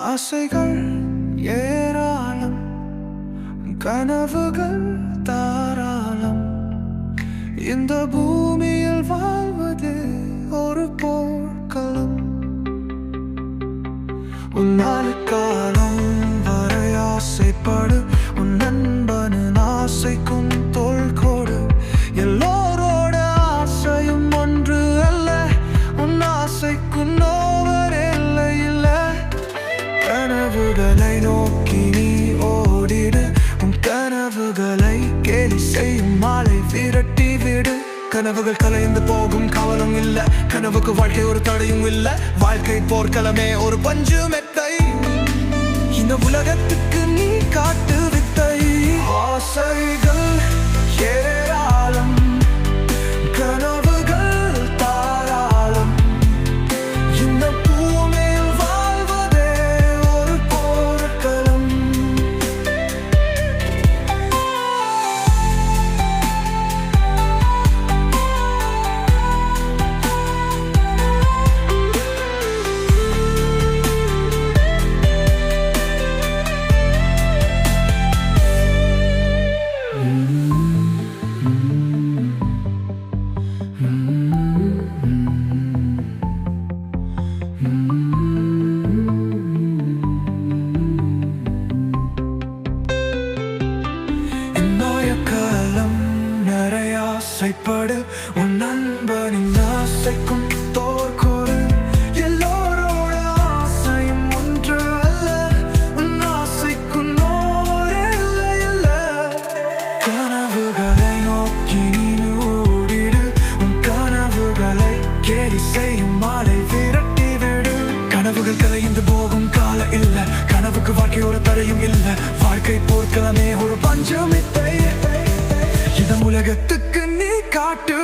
ஆசைகள் ஏராளம், கனவுகள் தாராளம். இந்த பூமியில் வாழ்வது ஒரு போர்க்களம். உன்னால் காலம் வரை ஆசைப்படு, உன் நண்பனின் ஆசைக்கும் தோள் கொடு. எல்லோரோட ஆசையும் ஒன்று அல்ல, உன் ஆசைக்கும் நோவர் இல்லை இல்லை. கனவுகளை நோக்கி நீ ஓடிடு, உன் கனவுகளை கேலி செய்யும் மாலை விரட்டி விடு. கனவுகள் கலைந்து போகும் காவலும் இல்ல, கனவுக்கு வாழ்க்கை ஒரு தடையும் இல்ல. வாழ்க்கை போர்க்களமே ஒரு பஞ்சு மெத்தை, இந்த உலகத்துக்கு நீ காட்டு வித்தை. ஆசைகள் ஏராளம், கனவுகள் தாராளம். இந்த பூமியில் வாழ்வதே ஒரு போர்க்களம். ஆசைப்படு, உன் நண்பனின் ஆசைக்கும் தோள் கொடு. எல்லோரோட ஆசையும் ஒன்று அல்ல, உன் ஆசைக்கும் நோர் இல்லை இல்லை. கனவுகளை நோக்கி நீ ஓடிடு, உன் கனவுகளை கேலி செய்யும் மாலை விரட்டி விடு. கனவுகள் கலைந்து போகும் கால இல்ல, கனவுக்கு வாழ்க்கை ஒரு தடையும் இல்ல. வாழ்க்கை போர்க்களமே ஒரு பஞ்சமித்தை, இந்த உலகத்துக்கு நீ காட்டு